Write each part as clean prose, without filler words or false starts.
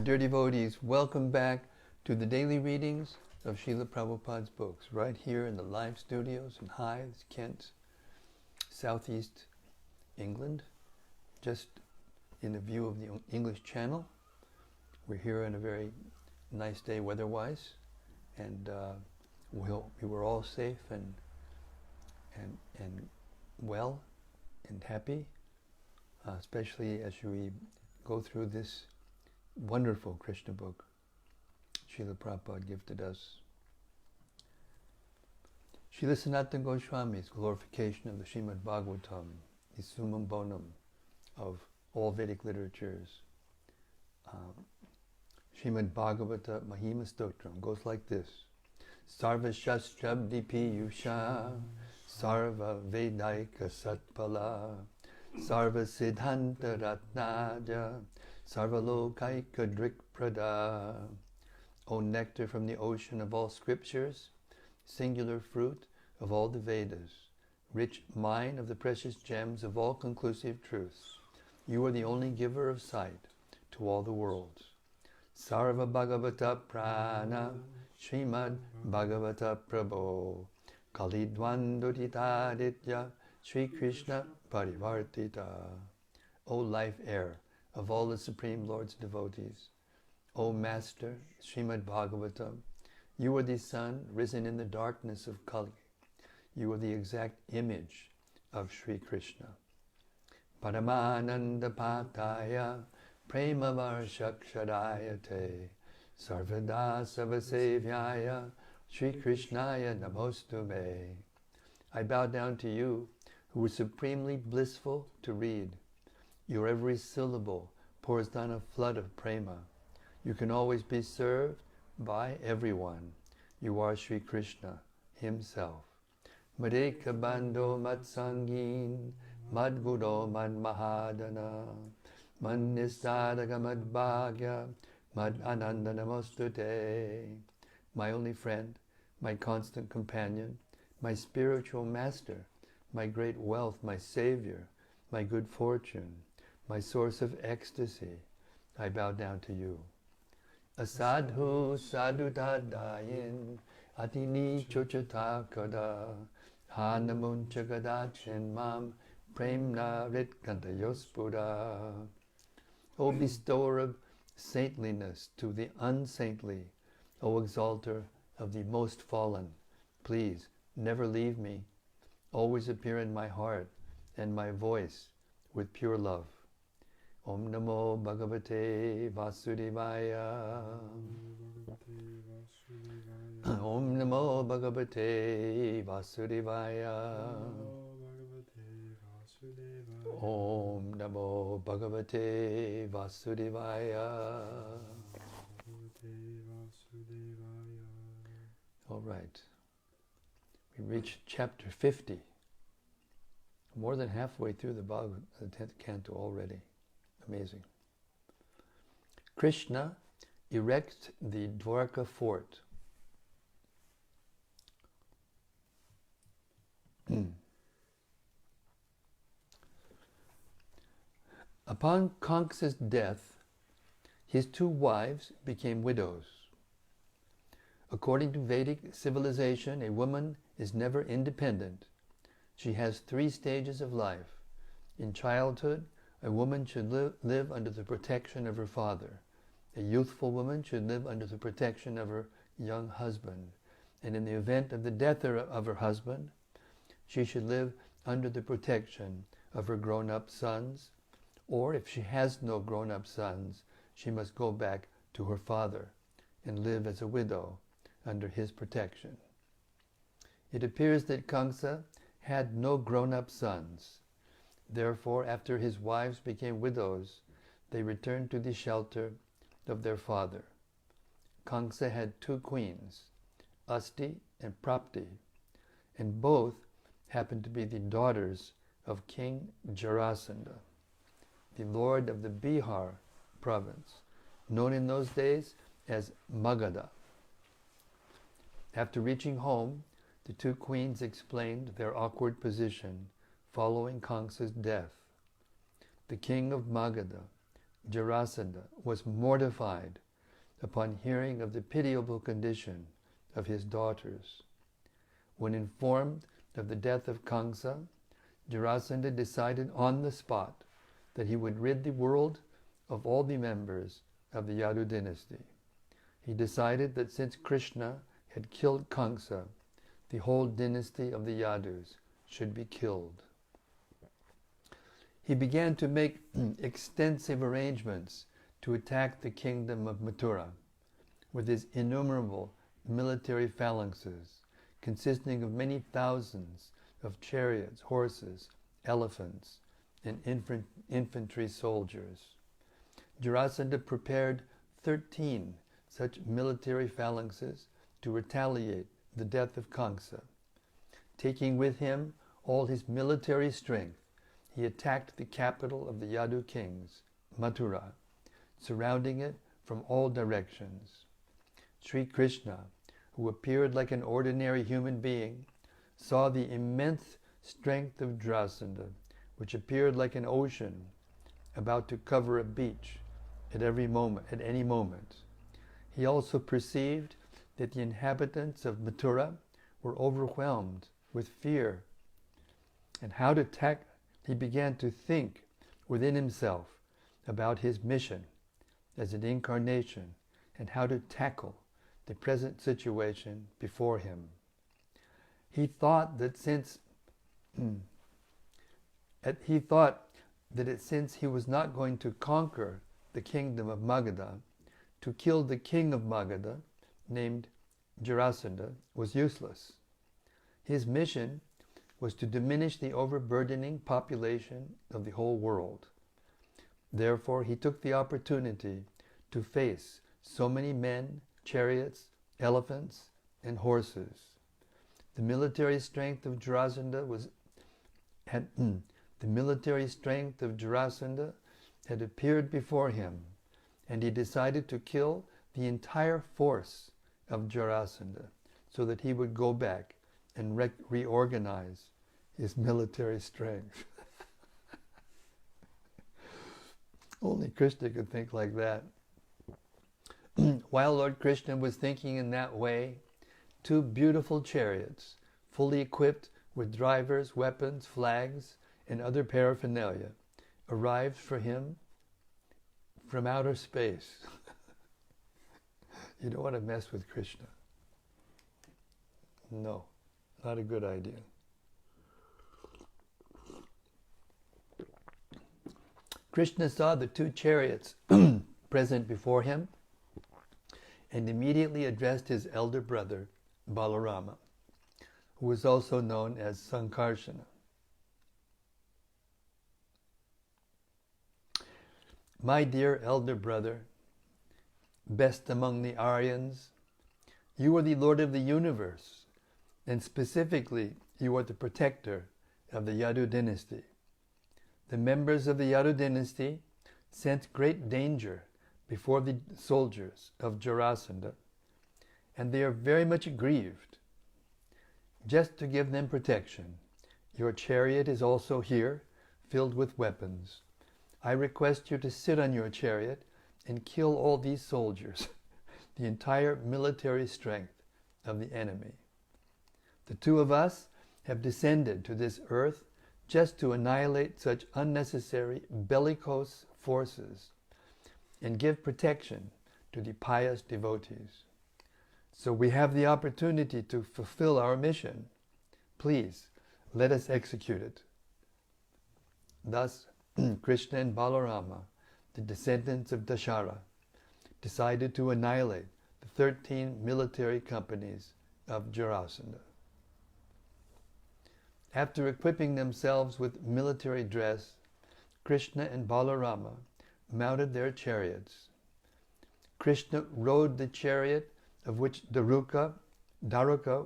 Dear devotees, welcome back to the daily readings of Srila Prabhupada's books, right here in the live studios in Hythe, Kent, southeast England, just in the view of the English Channel. We're here on a very nice day weather-wise, and we were all safe and well and happy, especially as we go through this wonderful Krishna book Srila Prabhupada gifted us. Srila Sanatana Goswami's glorification of the Śrīmad-Bhāgavatam, the summum bonum of all Vedic literatures. Śrīmad-Bhāgavata Mahima Stotram goes like this: Sarva Shastrabdi Piyusha, Sarva Vedaika Satpala, Sarva Siddhanta Ratnaja, Sarva Lokaika Drikprada. O nectar from the ocean of all scriptures, singular fruit of all the Vedas, rich mine of the precious gems of all conclusive truths, you are the only giver of sight to all the worlds. Sarva Bhagavata Prana, Śrīmad-Bhāgavata Prabho, Kalidvanduditaditya, Sri Krishna Parivartita. O life air of all the Supreme Lord's devotees, O Master, Śrīmad-Bhāgavatam, you are the sun risen in the darkness of Kali. You are the exact image of Sri Krishna. Paramananda Pataya, Premavarshakshadayate, Sarvada Savasevyaya, Sri Krishnaya Namostume. I bow down to you, who are supremely blissful to read. Your every syllable pours down a flood of prema. You can always be served by everyone. You are Sri Krishna himself. Madeka Bando Matsangin, Madguro Mad Mahadana, Mad Nistadaga Mad Bhagya, Mad Ananda Namostute. My only friend, my constant companion, my spiritual master, my great wealth, my savior, my good fortune, my source of ecstasy, I bow down to you. Asadhu sadhutadayin atini chochatakada hanamunchagadachin mam premna ritkantayospuda. O bestower of saintliness to the unsaintly, O exalter of the most fallen, please never leave me. Always appear in my heart and my voice with pure love. Om Namo Bhagavate Vasudevaya. Om Namo Bhagavate Vasudevaya. Om Namo Bhagavate Vasudevaya. All right. We reached chapter 50. More than halfway through the 10th canto already. Amazing. Krishna erects the Dvārakā fort. Upon Kṛṣṇa's death, his two wives became widows. According to Vedic civilization, a woman is never independent. She has 3 stages of life. In childhood, a woman should live under the protection of her father. A youthful woman should live under the protection of her young husband. And in the event of the death of her husband, she should live under the protection of her grown-up sons. Or if she has no grown-up sons, she must go back to her father and live as a widow under his protection. It appears that Kṛṣṇa had no grown-up sons. Therefore, after his wives became widows, they returned to the shelter of their father. Kṛṣṇa had 2 queens, Asti and Prapti, and both happened to be the daughters of King Jarasandha, the lord of the Bihar province, known in those days as Magadha. After reaching home, the 2 queens explained their awkward position following Kṛṣṇa's death. The king of Magadha, Jarasandha was mortified upon hearing of the pitiable condition of his daughters. When informed of the death of Kamsa, Jarasandha decided on the spot that he would rid the world of all the members of the Yadu dynasty. He decided that since Krishna had killed Kamsa, the whole dynasty of the Yadus should be killed. He began to make extensive arrangements to attack the kingdom of Mathura with his innumerable military phalanxes, consisting of many thousands of chariots, horses, elephants, and infantry soldiers. Jarasandha prepared 13 such military phalanxes to retaliate the death of Kamsa. Taking with him all his military strength, he attacked the capital of the Yadu kings, Mathura, surrounding it from all directions. Sri Krishna, who appeared like an ordinary human being, saw the immense strength of Jarasandha, which appeared like an ocean about to cover a beach at any moment. He also perceived that the inhabitants of Mathura were overwhelmed with fear, and he began to think within himself about his mission as an incarnation and how to tackle the present situation before him. He thought that since he was not going to conquer the kingdom of Magadha, to kill the king of Magadha, named Jarasandha, was useless. His mission was to diminish the overburdening population of the whole world. Therefore, he took the opportunity to face so many men, chariots, elephants, and horses. The military strength of Jarasandha had appeared before him, and he decided to kill the entire force of Jarasandha so that he would go back and reorganize his military strength. Only Krishna could think like that. While Lord Krishna was thinking in that way, 2 beautiful chariots, fully equipped with drivers, weapons, flags, and other paraphernalia, arrived for him from outer space. You don't want to mess with Krishna. No, not a good idea. Krishna saw the 2 chariots present before him and immediately addressed his elder brother, Balarama, who was also known as Sankarsana. My dear elder brother, best among the Aryans, you are the Lord of the universe, and specifically you are the protector of the Yadu dynasty. The members of the Yadu dynasty sent great danger before the soldiers of Jarasandha, and they are very much aggrieved. Just to give them protection, your chariot is also here, filled with weapons. I request you to sit on your chariot and kill all these soldiers, the entire military strength of the enemy. The 2 of us have descended to this earth just to annihilate such unnecessary bellicose forces and give protection to the pious devotees. So we have the opportunity to fulfill our mission. Please, let us execute it. Thus, Krishna and Balarama, the descendants of Dashara, decided to annihilate the 13 military companies of Jarasandha. After equipping themselves with military dress, Krishna and Balarama mounted their chariots. Krishna rode the chariot of which Dvārakā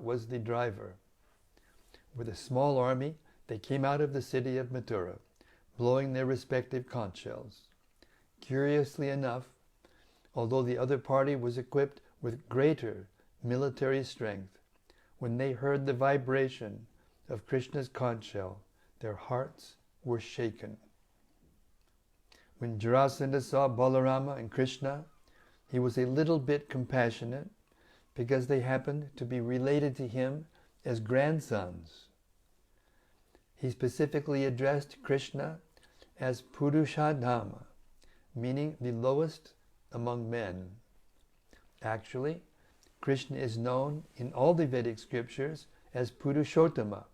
was the driver. With a small army, they came out of the city of Mathura, blowing their respective conch shells. Curiously enough, although the other party was equipped with greater military strength, when they heard the vibration of Krishna's conch shell, their hearts were shaken. When Jarasandha saw Balarama and Krishna, he was a little bit compassionate because they happened to be related to him as grandsons. He specifically addressed Krishna as Purushadhama, meaning the lowest among men. Actually, Krishna is known in all the Vedic scriptures as Purushottama.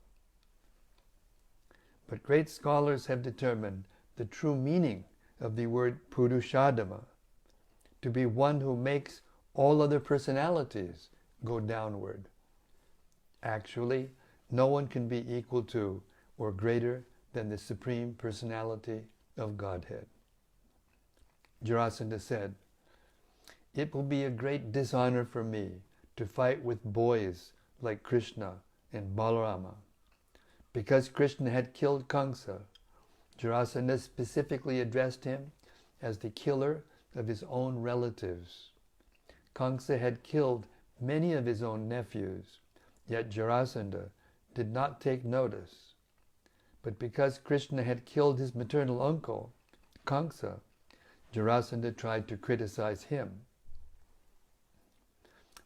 But great scholars have determined the true meaning of the word Purushadhama to be one who makes all other personalities go downward. Actually, no one can be equal to or greater than the Supreme Personality of Godhead. Jarasandha said, "It will be a great dishonor for me to fight with boys like Krishna and Balarama." Because Krishna had killed Kṛṣṇa, Jarasandha specifically addressed him as the killer of his own relatives. Kṛṣṇa had killed many of his own nephews, yet Jarasandha did not take notice. But because Krishna had killed his maternal uncle, Kṛṣṇa, Jarasandha tried to criticize him.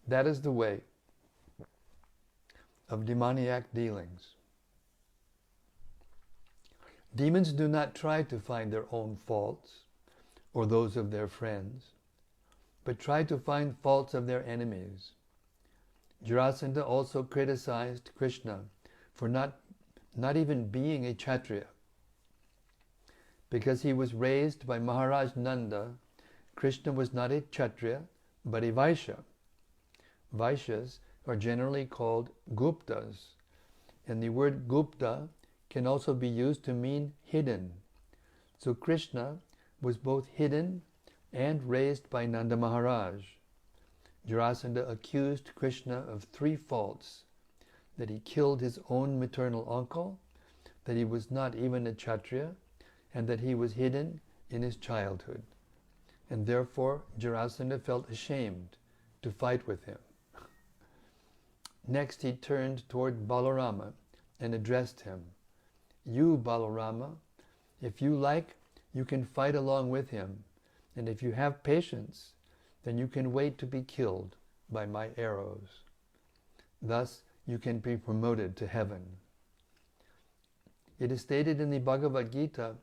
That is the way of demoniac dealings. Demons do not try to find their own faults or those of their friends, but try to find faults of their enemies. Jarasandha also criticized Krishna for not even being a Kshatriya. Because he was raised by Maharaj Nanda, Krishna was not a Kshatriya, but a Vaishya. Vaishyas are generally called Guptas, and the word Gupta can also be used to mean hidden. So Krishna was both hidden and raised by Nanda Maharaj. Jarasandha accused Krishna of 3 faults: that he killed his own maternal uncle, that he was not even a Kshatriya, and that he was hidden in his childhood. And therefore Jarasandha felt ashamed to fight with him. Next he turned toward Balarama and addressed him. "You, Balarama, if you like, you can fight along with him, and if you have patience, then you can wait to be killed by my arrows. Thus you can be promoted to heaven." It is stated in the Bhagavad Gita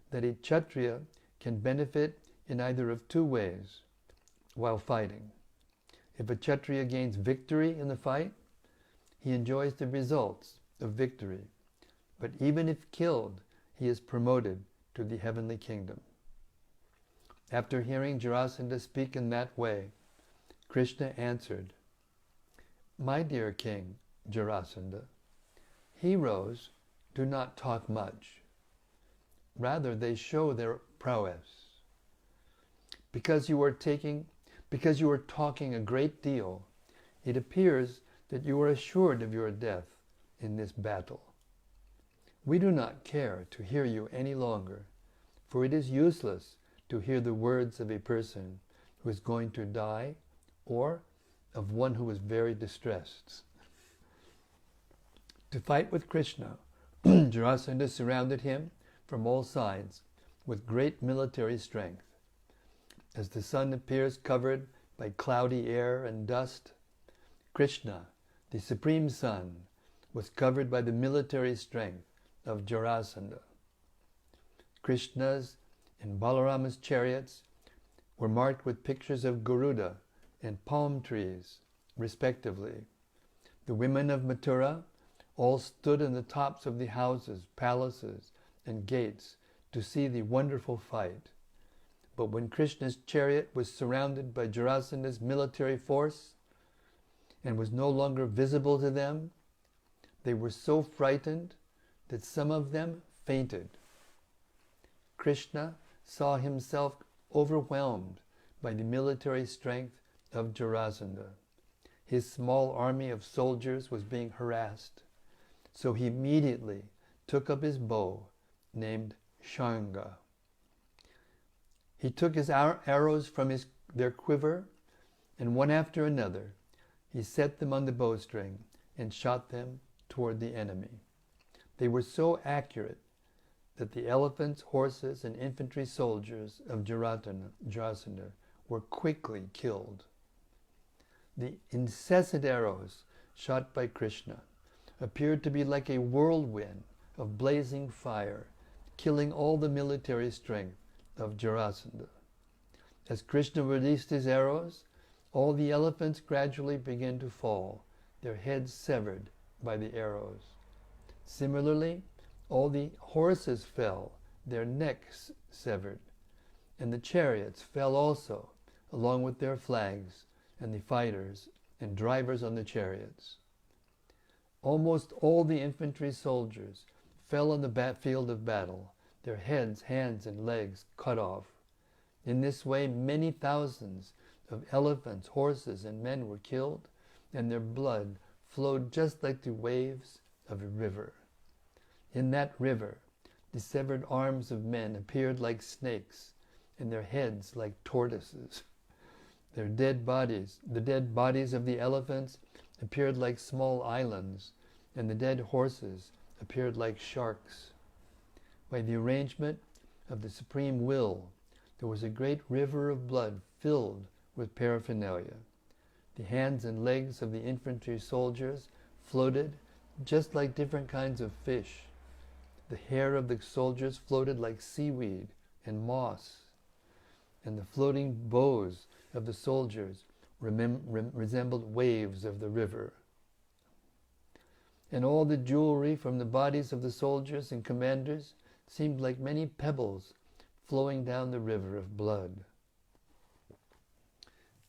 that a Kshatriya can benefit in either of 2 ways while fighting. If a Kshatriya gains victory in the fight, he enjoys the results of victory. But even if killed, he is promoted to the heavenly kingdom. After hearing Jarasandha speak in that way, Krishna answered, "My dear king, Jarasandha, heroes do not talk much. Rather, they show their prowess. Because you are talking a great deal, it appears that you are assured of your death in this battle. We do not care to hear you any longer, for it is useless to hear the words of a person who is going to die or of one who is very distressed." To fight with Krishna, Jarasandha surrounded him from all sides with great military strength. As the sun appears covered by cloudy air and dust, Krishna, the Supreme Sun, was covered by the military strength of Jarasandha. Krishna's and Balarama's chariots were marked with pictures of Garuda and palm trees, respectively. The women of Mathura all stood on the tops of the houses, palaces, and gates to see the wonderful fight. But when Krishna's chariot was surrounded by Jarasandha's military force and was no longer visible to them, they were so frightened that some of them fainted. Krishna saw himself overwhelmed by the military strength of Jarasandha. His small army of soldiers was being harassed, so he immediately took up his bow, named Shanga. He took his arrows from their quiver, and one after another, he set them on the bowstring and shot them toward the enemy. They were so accurate that the elephants, horses, and infantry soldiers of Jarasandha were quickly killed. The incessant arrows shot by Krishna appeared to be like a whirlwind of blazing fire, killing all the military strength of Jarasandha. As Krishna released his arrows, all the elephants gradually began to fall, their heads severed by the arrows. Similarly, all the horses fell, their necks severed, and the chariots fell also, along with their flags, and the fighters and drivers on the chariots. Almost all the infantry soldiers fell on the field of battle, their heads, hands, and legs cut off. In this way, many thousands of elephants, horses, and men were killed, and their blood flowed just like the waves of a river. In that river, the severed arms of men appeared like snakes, and their heads like tortoises. The dead bodies of the elephants appeared like small islands, and the dead horses appeared like sharks. By the arrangement of the Supreme Will, there was a great river of blood filled with paraphernalia. The hands and legs of the infantry soldiers floated just like different kinds of fish. The hair of the soldiers floated like seaweed and moss, and the floating bows of the soldiers resembled waves of the river. And all the jewelry from the bodies of the soldiers and commanders seemed like many pebbles flowing down the river of blood.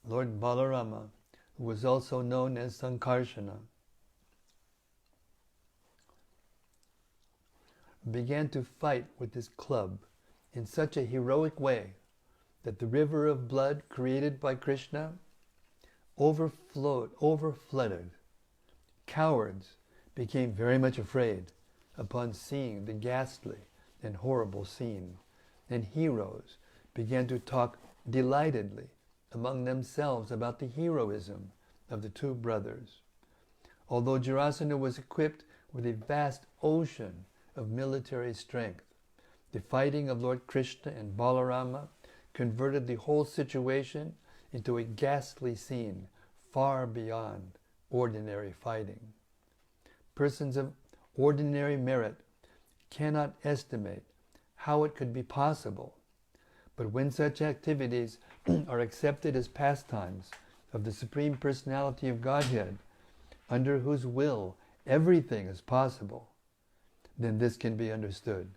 Lord Balarama, who was also known as Sankarsana, began to fight with his club in such a heroic way that the river of blood created by Krishna overflooded. Cowards became very much afraid upon seeing the ghastly and horrible scene, and heroes began to talk delightedly among themselves about the heroism of the two brothers. Although Jarasandha was equipped with a vast ocean of military strength, the fighting of Lord Krishna and Balarama converted the whole situation into a ghastly scene far beyond ordinary fighting. Persons of ordinary merit cannot estimate how it could be possible, but when such activities are accepted as pastimes of the Supreme Personality of Godhead, under whose will everything is possible, then this can be understood.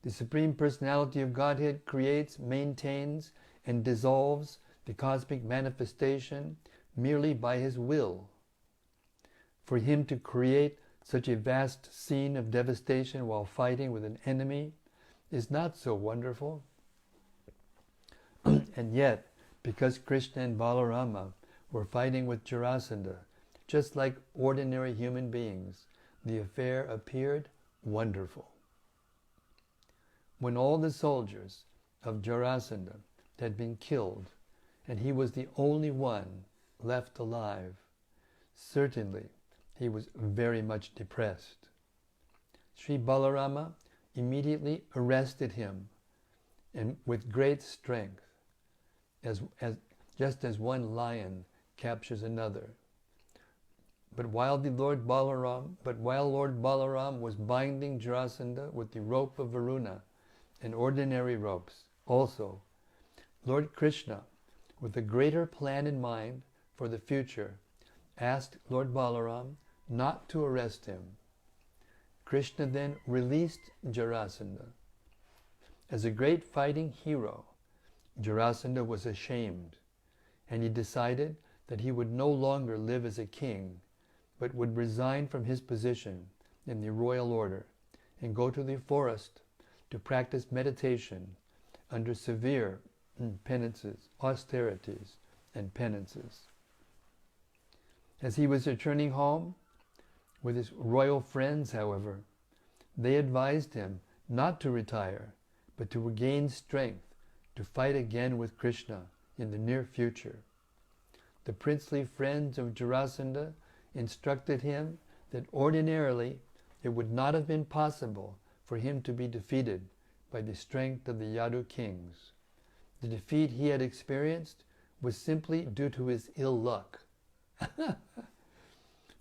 The Supreme Personality of Godhead creates, maintains, and dissolves the cosmic manifestation merely by his will. For him to create such a vast scene of devastation while fighting with an enemy is not so wonderful. And yet, because Krishna and Balarama were fighting with Jarasandha, just like ordinary human beings, the affair appeared wonderful. When all the soldiers of Jarasandha had been killed, and he was the only one left alive, certainly he was very much depressed. Sri Balarama immediately arrested him, and with great strength, just as one lion captures another. But while Lord Balaram was binding Jarasandha with the rope of Varuna and ordinary ropes, also, Lord Krishna, with a greater plan in mind for the future, asked Lord Balaram not to arrest him. Krishna then released Jarasandha. As a great fighting hero, Jarasandha was ashamed, and he decided that he would no longer live as a king, but would resign from his position in the royal order and go to the forest to practice meditation under severe penances, austerities, and penances. As he was returning home with his royal friends, however, they advised him not to retire, but to regain strength to fight again with Krishna in the near future. The princely friends of Jarasandha instructed him that ordinarily it would not have been possible for him to be defeated by the strength of the Yadu kings. The defeat he had experienced was simply due to his ill luck.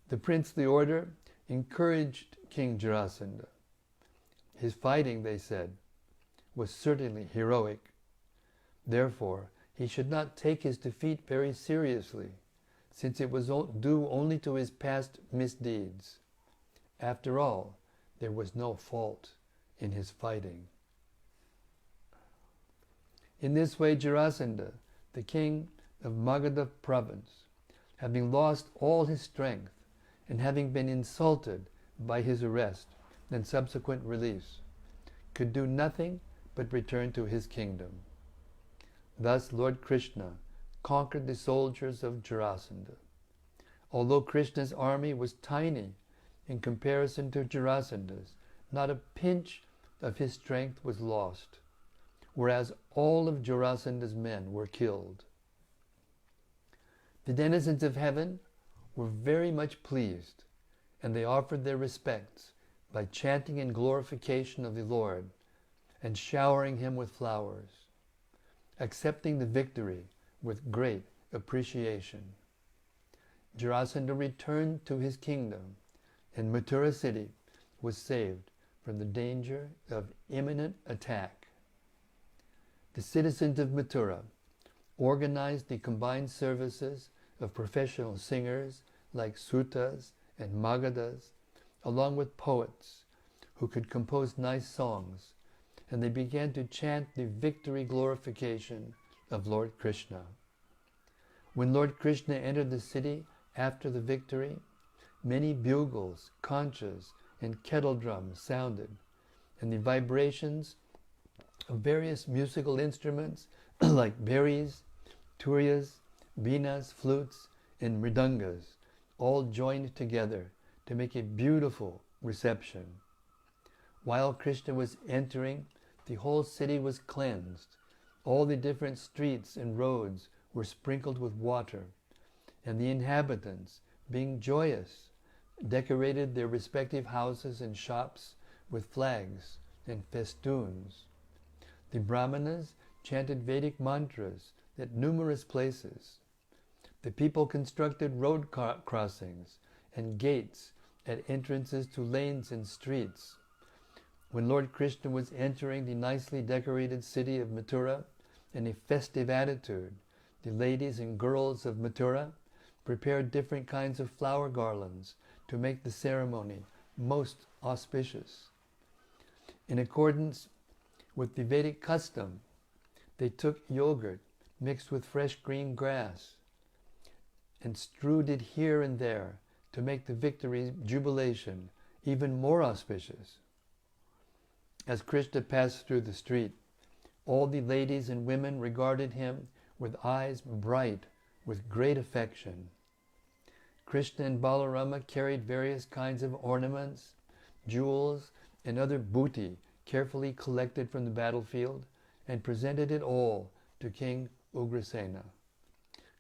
The princely order encouraged King Jarasandha. His fighting, they said, was certainly heroic. Therefore, he should not take his defeat very seriously, since it was due only to his past misdeeds. After all, there was no fault in his fighting. In this way, Jarasandha, the king of Magadha province, having lost all his strength and having been insulted by his arrest and subsequent release, could do nothing but return to his kingdom. Thus Lord Krishna conquered the soldiers of Jarasandha. Although Krishna's army was tiny in comparison to Jarasandha's, not a pinch of his strength was lost, whereas all of Jarasandha's men were killed. The denizens of heaven were very much pleased, and they offered their respects by chanting in glorification of the Lord and showering him with flowers, accepting the victory with great appreciation. Jarasandha returned to his kingdom, and Mathura city was saved from the danger of imminent attack. The citizens of Mathura organized the combined services of professional singers like Sutas and Magadhas, along with poets who could compose nice songs, and they began to chant the victory glorification of Lord Krishna. When Lord Krishna entered the city after the victory, many bugles, conchas, and kettle drums sounded, and the vibrations of various musical instruments like berries, turyas, venas, flutes, and mridangas all joined together to make a beautiful reception. While Krishna was entering, the whole city was cleansed. All the different streets and roads were sprinkled with water, and the inhabitants, being joyous, decorated their respective houses and shops with flags and festoons. The Brahmanas chanted Vedic mantras at numerous places. The people constructed road crossings and gates at entrances to lanes and streets. When Lord Krishna was entering the nicely decorated city of Mathura in a festive attitude, the ladies and girls of Mathura prepared different kinds of flower garlands to make the ceremony most auspicious. In accordance with the Vedic custom, they took yogurt mixed with fresh green grass and strewed it here and there to make the victory jubilation even more auspicious. As Krishna passed through the street, all the ladies and women regarded him with eyes bright with great affection. Krishna and Balarama carried various kinds of ornaments, jewels, and other booty carefully collected from the battlefield and presented it all to King Ugrasena.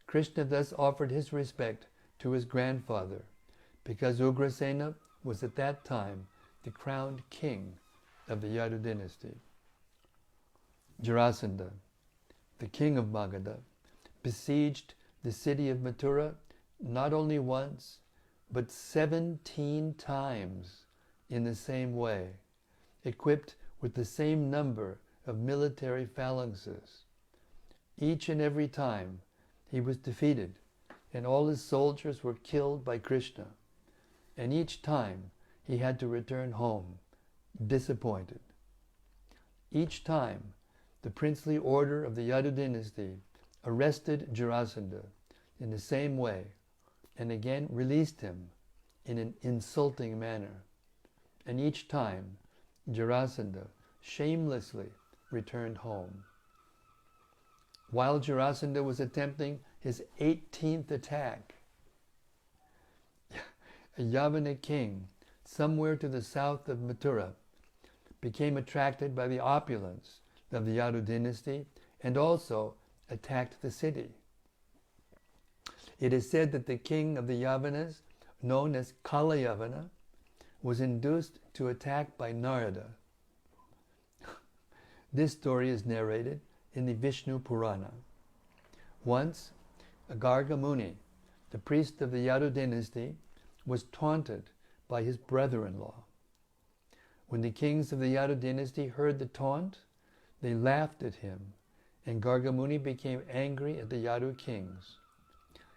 Krishna thus offered his respect to his grandfather, because Ugrasena was at that time the crowned king of the Yadu dynasty. Jarasandha, the king of Magadha, besieged the city of Mathura not only once, but 17 times in the same way, equipped with the same number of military phalanxes. Each and every time he was defeated, and all his soldiers were killed by Krishna, and each time he had to return home, disappointed. Each time, the princely order of the Yadu dynasty arrested Jarasandha in the same way, and again released him in an insulting manner. And each time, Jarasandha shamelessly returned home. While Jarasandha was attempting his 18th attack, a Yavana king, somewhere to the south of Mathura, became attracted by the opulence of the Yadu dynasty and also attacked the city. It is said that the king of the Yavanas, known as Kala Yavana, was induced to attack by Narada, This story is narrated in the Vishnu Purana. Once, Garga Muni, the priest of the Yadu dynasty, was taunted by his brother-in-law. When the kings of the Yadu dynasty heard the taunt, they laughed at him, and Garga Muni became angry at the Yadu kings.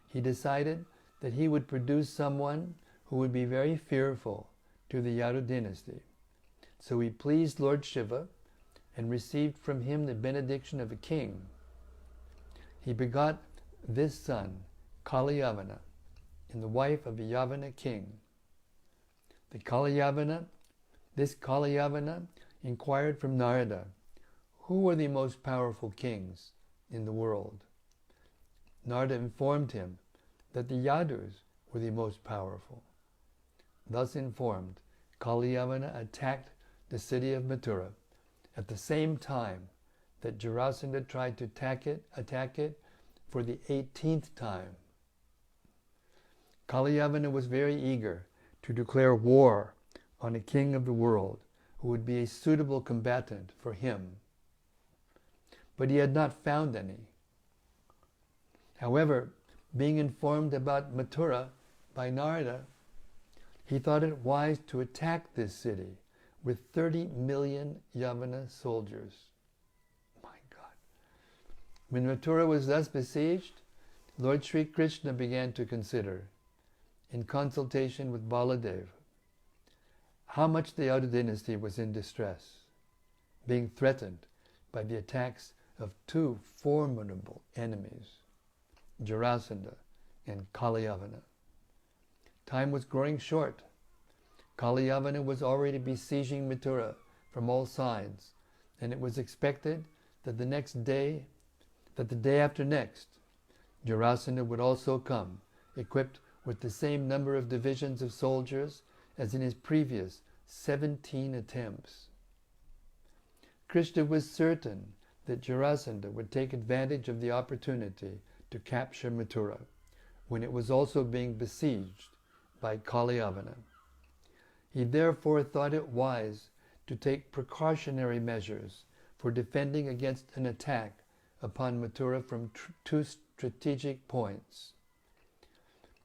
He decided that he would produce someone who would be very fearful to the Yadu dynasty. So he pleased Lord Shiva and received from him the benediction of a king. He begot this son, Kalayavana, and the wife of a Yavana king. This Kalayavana inquired from Narada, who were the most powerful kings in the world. Narada informed him that the Yadus were the most powerful. Thus informed, Kalayavana attacked the city of Mathura at the same time that Jarasandha tried to attack it for the 18th time. Kalayavana was very eager to declare war on a king of the world who would be a suitable combatant for him. But he had not found any. However, being informed about Mathura by Narada, he thought it wise to attack this city with 30 million Yavana soldiers. My God. When Mathura was thus besieged, Lord Sri Krishna began to consider, in consultation with Baladeva, how much the Yadu dynasty was in distress, being threatened by the attacks of two formidable enemies, Jarasandha and Kalayavana. Time was growing short. Kalayavana was already besieging Mathura from all sides, and it was expected that the day after next, Jarasandha would also come, equipped with the same number of divisions of soldiers as in his previous 17 attempts. Krishna was certain that Jarasandha would take advantage of the opportunity to capture Mathura, when it was also being besieged by Kalayavana. He therefore thought it wise to take precautionary measures for defending against an attack upon Mathura from two strategic points.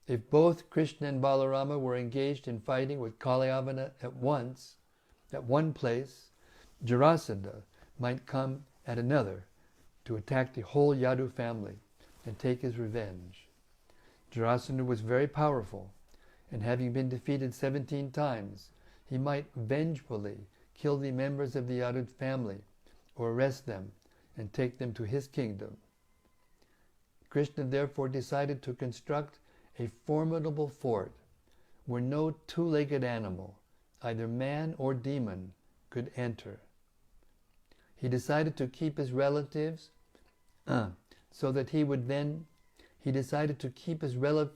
If both Krishna and Balarama were engaged in fighting with Kalayavana at one place, Jarasandha might come at another to attack the whole Yadu family and take his revenge. Jarasandha was very powerful, and having been defeated 17 times, he might vengefully kill the members of the Yadu family or arrest them and take them to his kingdom. Krishna therefore decided to construct a formidable fort where no two-legged animal, either man or demon, could enter. He decided to keep his relatives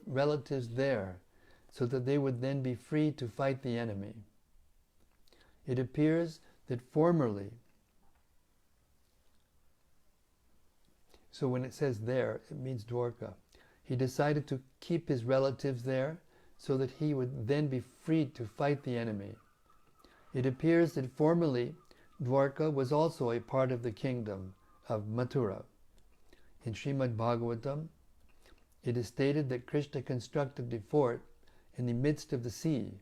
relatives there so that they would then be free to fight the enemy. It appears that formerly, so when it says there, it means Dvārakā. He decided to keep his relatives there so that he would then be free to fight the enemy. It appears that formerly Dvārakā was also a part of the kingdom of Mathura. In Śrīmad-Bhāgavatam, it is stated that Krishna constructed the fort in the midst of the sea.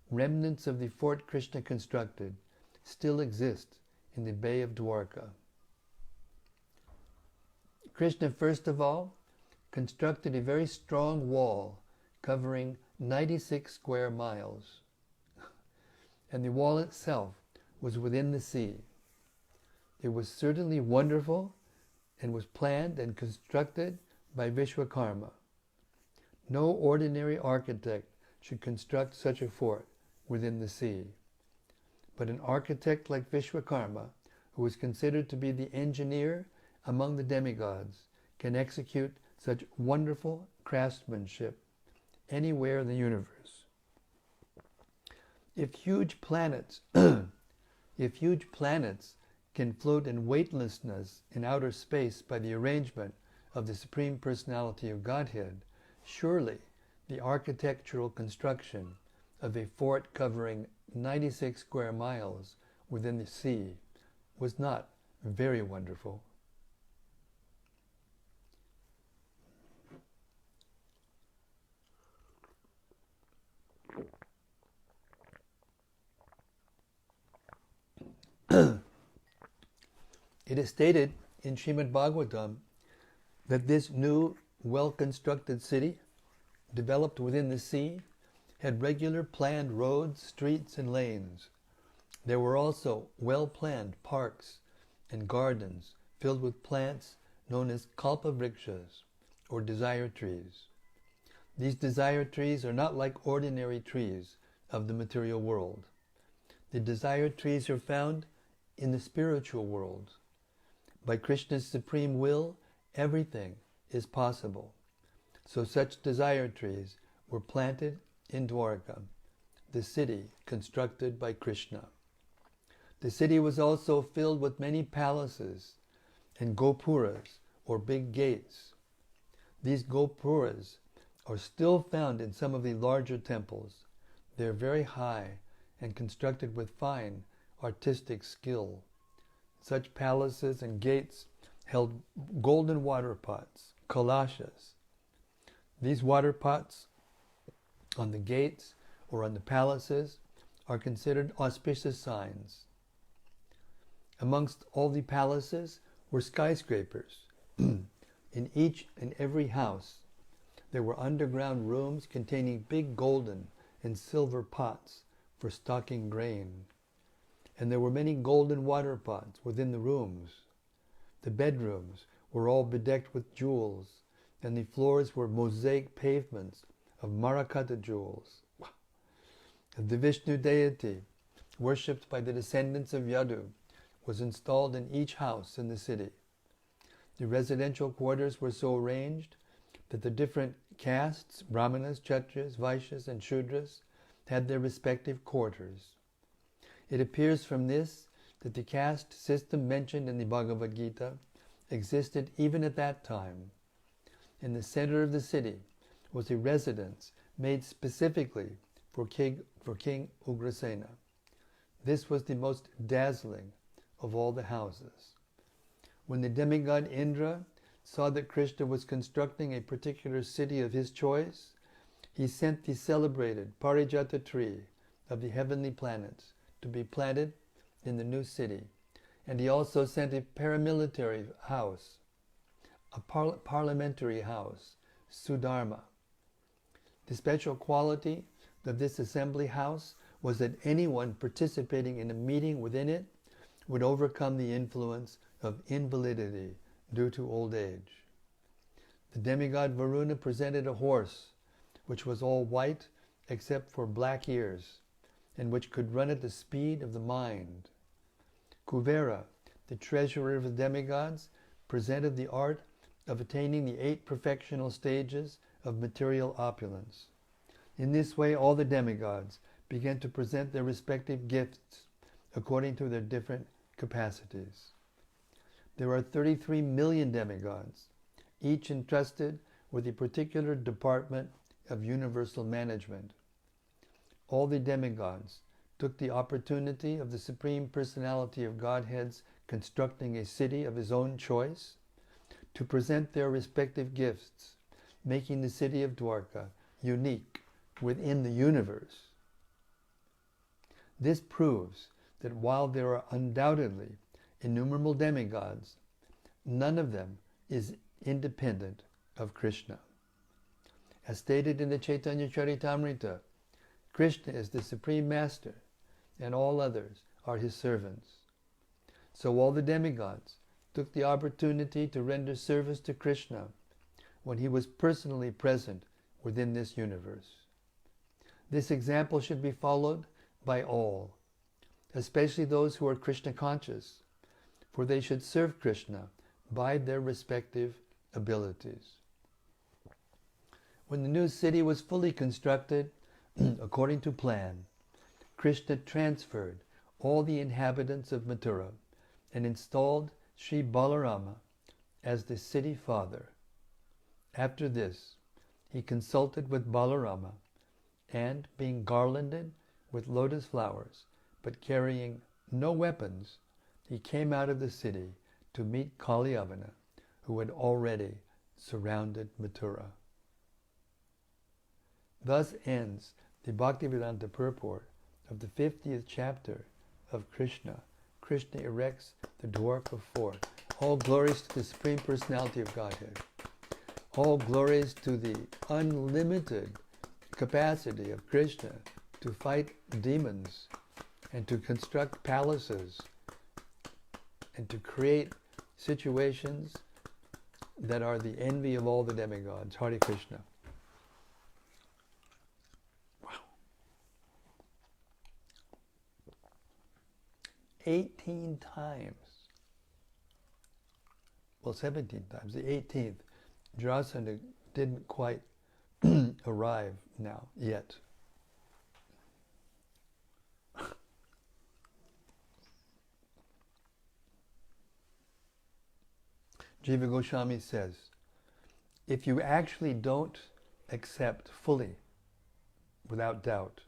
Remnants of the fort Krishna constructed still exist in the Bay of Dvārakā. Krishna, first of all, constructed a very strong wall covering 96 square miles, and the wall itself was within the sea. It was certainly wonderful and was planned and constructed by Vishwakarma. No ordinary architect should construct such a fort within the sea. But an architect like Vishwakarma, who is considered to be the engineer among the demigods, can execute such wonderful craftsmanship anywhere in the universe. If huge planets can float in weightlessness in outer space by the arrangement of the Supreme Personality of Godhead, surely the architectural construction of a fort covering 96 square miles within the sea was not very wonderful. It is stated in Śrīmad-Bhāgavatam that this new, well-constructed city, developed within the sea, had regular planned roads, streets, and lanes. There were also well-planned parks and gardens filled with plants known as kalpa-vrikshas, or desire trees. These desire trees are not like ordinary trees of the material world. The desire trees are found in the spiritual world. By Krishna's supreme will, everything is possible. So such desire trees were planted in Dvārakā, the city constructed by Krishna. The city was also filled with many palaces and gopuras, or big gates. These gopuras are still found in some of the larger temples. They are very high and constructed with fine artistic skill. Such palaces and gates held golden water pots, kalashas. These water pots on the gates or on the palaces are considered auspicious signs. Amongst all the palaces were skyscrapers. In each and every house there were underground rooms containing big golden and silver pots for stocking grain. And there were many golden water pots within the rooms. The bedrooms were all bedecked with jewels, and the floors were mosaic pavements of Marakata jewels. The Vishnu deity, worshipped by the descendants of Yadu, was installed in each house in the city. The residential quarters were so arranged that the different castes, Brahmanas, Kshatriyas, Vaishyas, and Shudras, had their respective quarters. It appears from this that the caste system mentioned in the Bhagavad Gita existed even at that time. In the center of the city was a residence made specifically for King Ugrasena. This was the most dazzling of all the houses. When the demigod Indra saw that Krishna was constructing a particular city of his choice, he sent the celebrated Parijata tree of the heavenly planets to be planted in the new city. And he also sent a paramilitary house, a parliamentary house, Sudharma. The special quality of this assembly house was that anyone participating in a meeting within it would overcome the influence of invalidity due to old age. The demigod Varuna presented a horse which was all white except for black ears, and which could run at the speed of the mind. Kuvera, the treasurer of the demigods, presented the art of attaining the 8 perfectional stages of material opulence. In this way, all the demigods began to present their respective gifts according to their different capacities. There are 33 million demigods, each entrusted with a particular department of universal management. All the demigods took the opportunity of the Supreme Personality of Godhead's constructing a city of his own choice to present their respective gifts, making the city of Dvārakā unique within the universe. This proves that while there are undoubtedly innumerable demigods, none of them is independent of Krishna. As stated in the Chaitanya Charitamrita, Krishna is the Supreme Master, and all others are his servants. So all the demigods took the opportunity to render service to Krishna when he was personally present within this universe. This example should be followed by all, especially those who are Krishna conscious, for they should serve Krishna by their respective abilities. When the new city was fully constructed, according to plan, Krishna transferred all the inhabitants of Mathura and installed Sri Balarama as the city father. After this, he consulted with Balarama, and being garlanded with lotus flowers, but carrying no weapons, he came out of the city to meet Kalyavana, who had already surrounded Mathura. Thus ends the Bhaktivedanta purport of the 50th chapter of Krishna. Krishna erects the Dvārakā fort. All glories to the Supreme Personality of Godhead. All glories to the unlimited capacity of Krishna to fight demons and to construct palaces and to create situations that are the envy of all the demigods. Hare Krishna. Wow. 18 times. Well, 17 times. The 18th. Vyāsadeva didn't quite arrive now, yet. Jiva Goswami says, if you actually don't accept fully, without doubt,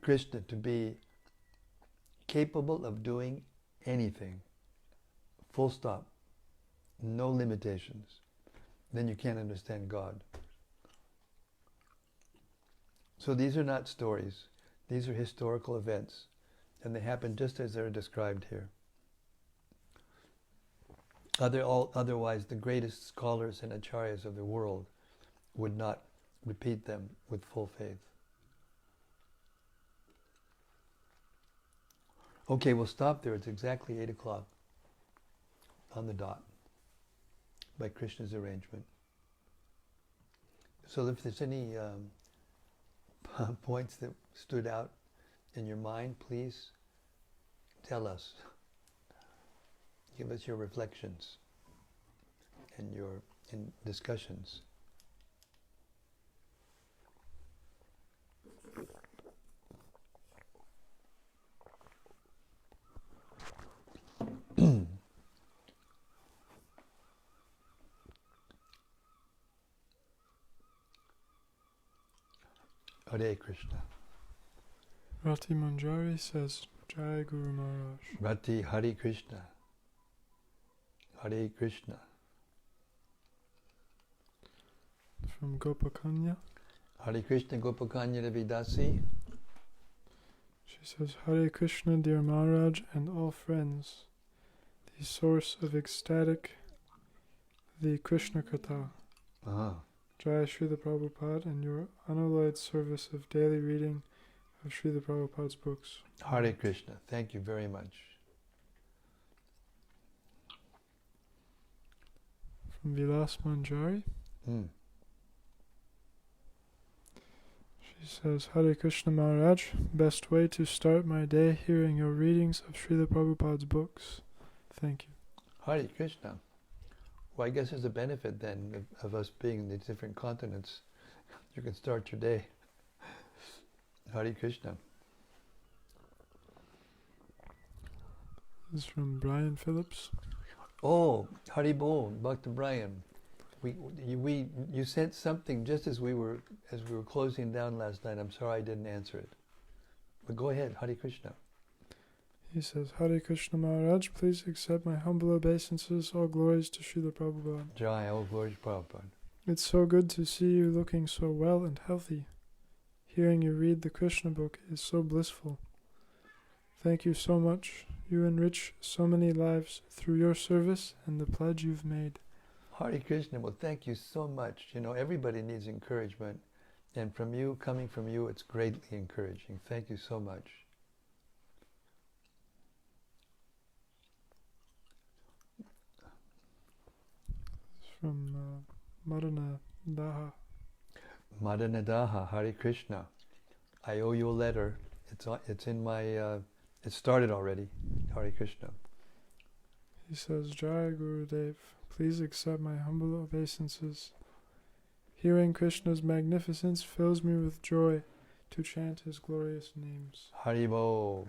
Krishna to be capable of doing anything, full stop, no limitations, then you can't understand God. So these are not stories, these are historical events, and they happen just as they're described here. Otherwise, the greatest scholars and acharyas of the world would not repeat them with full faith. Okay, we'll stop there. It's exactly 8 o'clock on the dot by Krishna's arrangement. So if there's any points that stood out in your mind, please tell us. Give us your reflections and your discussions. Hare Krishna. Rati Manjari says, Jai Guru Maharaj. Rati Hare Krishna. Hare Krishna. From Gopakanya. Hare Krishna Gopakanya Ravidasi. She says, Hare Krishna, dear Maharaj and all friends, the source of ecstatic, the Krishna Katha. Jai Srila Prabhupada and your unalloyed service of daily reading of Srila Prabhupada's books. Hare Krishna. Thank you very much. From Vilas Manjari. She says, Hare Krishna Maharaj, best way to start my day hearing your readings of Srila Prabhupada's books. Thank you. Hare Krishna. Well, I guess there's a benefit then of us being in these different continents. You can start your day. Hare Krishna. This is from Brian Phillips. Oh, Hari Bol, Bhakta Brian. You sent something just as we were closing down last night. I'm sorry I didn't answer it. But go ahead, Hare Krishna. He says, Hare Krishna Maharaj, please accept my humble obeisances. All glories to Srila Prabhupada. Jai, all glories to Prabhupada. It's so good to see you looking so well and healthy. Hearing you read the Krishna book is so blissful. Thank you so much. You enrich so many lives through your service and the pledge you've made. Hare Krishna, well, thank you so much. You know, everybody needs encouragement. And from you, coming from you, it's greatly encouraging. Thank you so much. It's from Madana Daha. Madana Daha, Hare Krishna. I owe you a letter. It's in my, it started already. Hare Krishna. He says, Jai Gurudev, please accept my humble obeisances. Hearing Krishna's magnificence fills me with joy to chant his glorious names. Haribo.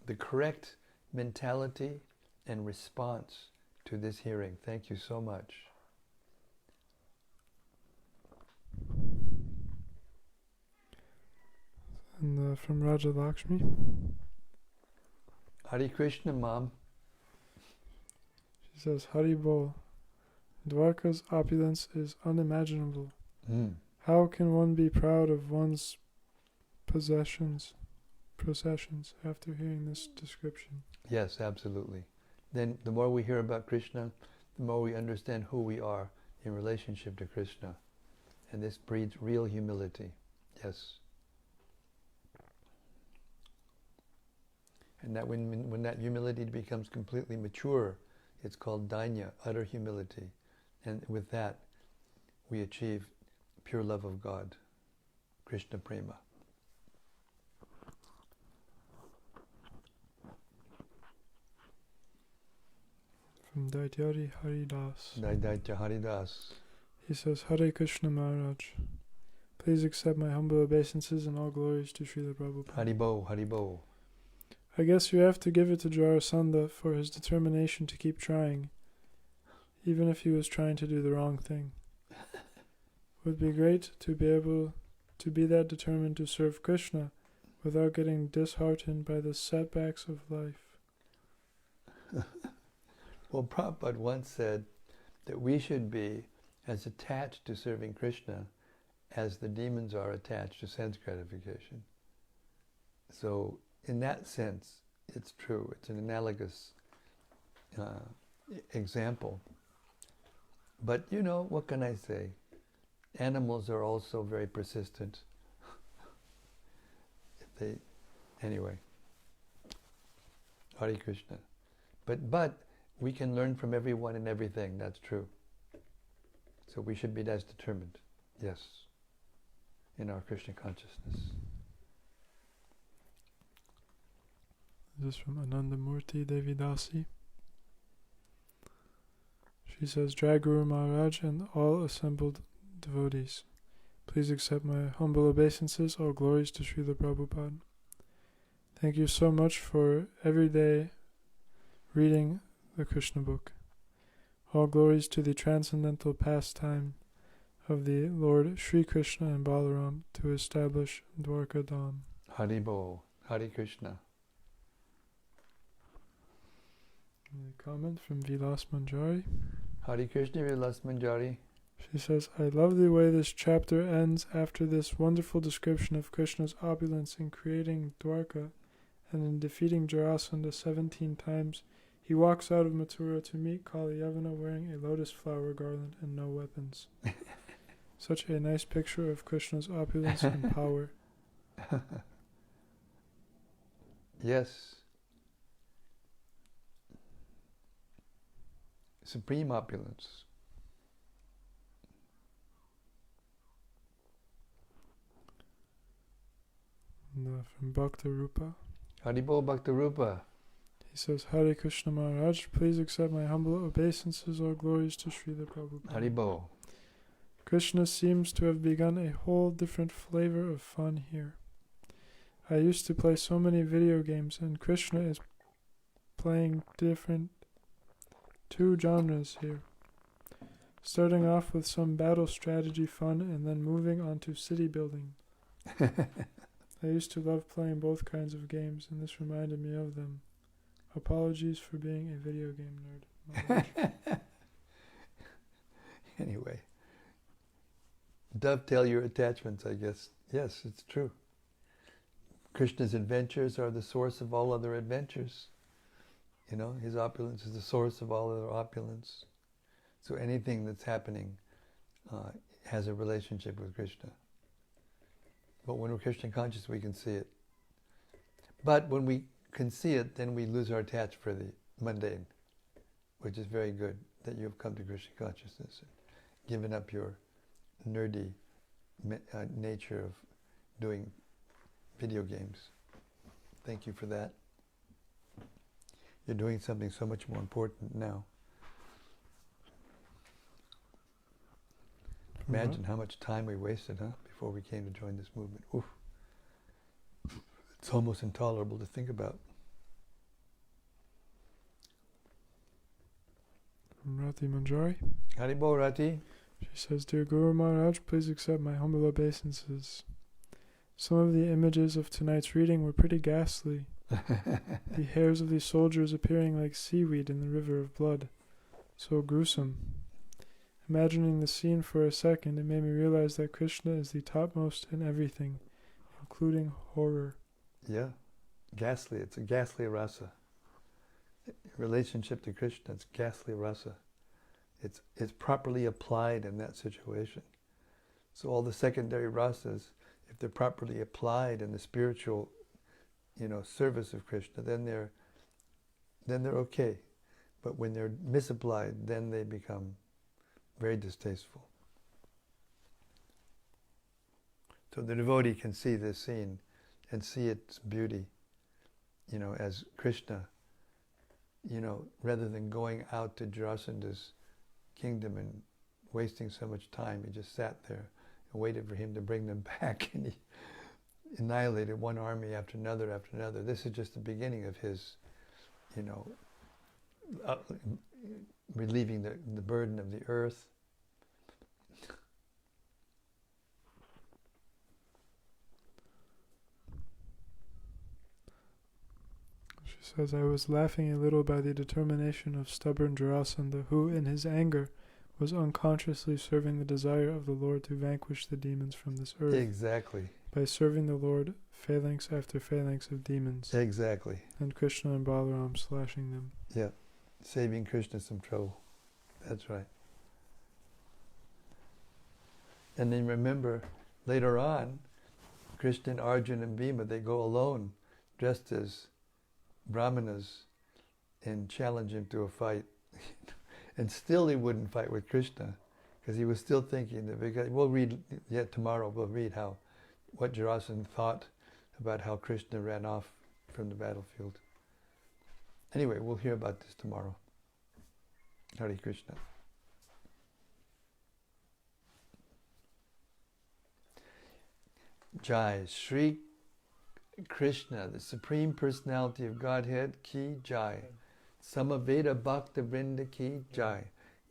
The correct mentality and response to this hearing. Thank you so much. And from Raja Lakshmi. Hare Krishna, Mom. She says, Hari Bol. Dvāraka's opulence is unimaginable. How can one be proud of one's processions after hearing this description? Yes, absolutely. Then the more we hear about Krishna, the more we understand who we are in relationship to Krishna. And this breeds real humility. Yes. And that when that humility becomes completely mature, it's called dainya, utter humility. And with that, we achieve pure love of God, Krishna Prema. From Daityari Haridas. Daitya Haridas. He says, Hare Krishna Maharaj, please accept my humble obeisances and all glories to Śrīla Prabhupāda. Haribo, Haribo. I guess you have to give it to Jarasandha for his determination to keep trying, even if he was trying to do the wrong thing. Would be great to be able to be that determined to serve Krishna without getting disheartened by the setbacks of life. Well, Prabhupada once said that we should be as attached to serving Krishna as the demons are attached to sense gratification. So, in that sense, it's true. It's an analogous example. But, you know, what can I say? Animals are also very persistent. Anyway, Hare Krishna. But we can learn from everyone and everything, that's true. So we should be as determined, yes, in our Krishna consciousness. This is from Anandamurti Devidasi. She says, Jai Guru Maharaj and all assembled devotees, please accept my humble obeisances, all glories to Śrīla Prabhupāda. Thank you so much for every day reading the Krishna book. All glories to the transcendental pastime of the Lord Sri Krishna and Balaram to establish Dvārakā Dham. Haribo, Hare Krishna. A comment from Vilas Manjari. Hare Krishna, Vilas Manjari. She says, I love the way this chapter ends after this wonderful description of Krishna's opulence in creating Dvāraka and in defeating Jarasandha 17 times. He walks out of Mathura to meet Kali Yavana wearing a lotus flower garland and no weapons. Such a nice picture of Krishna's opulence and power. Yes. Supreme opulence. And, from Bhakta-Rupa. Haribo Bhakta-Rupa. He says, Hare Krishna Maharaj, please accept my humble obeisances, all glories to Śrīla Prabhupāda. Haribo. Krishna seems to have begun a whole different flavor of fun here. I used to play so many video games, and Krishna is playing two genres here. Starting off with some battle strategy fun, and then moving on to city building. I used to love playing both kinds of games, and this reminded me of them. Apologies for being a video game nerd. Anyway, dovetail your attachments, I guess. Yes, it's true. Krishna's adventures are the source of all other adventures. You know, his opulence is the source of all other opulence. So anything that's happening has a relationship with Krishna. But when we're Krishna conscious, we can see it. But when we can see it, then we lose our attachment for the mundane, which is very good that you have come to Krishna consciousness and given up your nerdy nature of doing video games. Thank you for that. You're doing something so much more important now. Imagine how much time we wasted, before we came to join this movement. Oof. It's almost intolerable to think about. From Rati Manjari. Haribo Rati. She says, Dear Guru Maharaj, please accept my humble obeisances. Some of the images of tonight's reading were pretty ghastly. The hairs of these soldiers appearing like seaweed in the river of blood. So gruesome. Imagining the scene for a second, it made me realize that Krishna is the topmost in everything, including horror. Yeah, ghastly. It's a ghastly rasa. Relationship to Krishna, it's ghastly rasa. It's properly applied in that situation. So all the secondary rasas, if they're properly applied in the spiritual, service of Krishna, then they're okay. But when they're misapplied, then they become very distasteful. So the devotee can see this scene and see its beauty, as Krishna, rather than going out to Jarasandha's kingdom and wasting so much time, he just sat there and waited for him to bring them back, and he annihilated one army after another after another. This is just the beginning of his, relieving the burden of the earth. She says, I was laughing a little by the determination of stubborn Jarasandha, who, in his anger, was unconsciously serving the desire of the Lord to vanquish the demons from this earth. Exactly. By serving the Lord, phalanx after phalanx of demons. Exactly. And Krishna and Balaram slashing them. Yeah, saving Krishna some trouble. That's right. And then remember, later on, Krishna and Arjuna and Bhima, they go alone, dressed as brahmanas, and challenge him to a fight. And still he wouldn't fight with Krishna, because he was still thinking that, because we'll read yet tomorrow, we'll read what Jarasandha thought about how Krishna ran off from the battlefield. Anyway, we'll hear about this tomorrow. Hare Krishna. Jai Shri Krishna, the Supreme Personality of Godhead, ki Jai. Samaveda Bhaktivedanta ki Jai.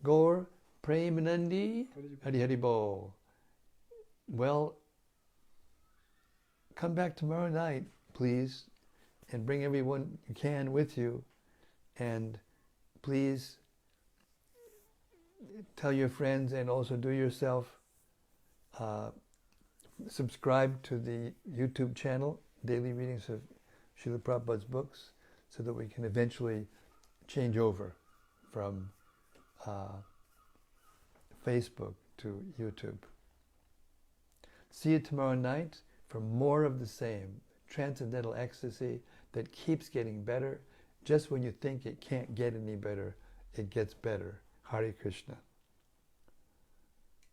Gaur Premanandi Hari Hari Bo. Well, come back tomorrow night, please, and bring everyone you can with you. And please tell your friends, and also do yourself, subscribe to the YouTube channel, Daily Readings of Srila Prabhupada's books, so that we can eventually change over from Facebook to YouTube. See you tomorrow night for more of the same, transcendental ecstasy that keeps getting better. Just when you think it can't get any better, it gets better. Hare Krishna.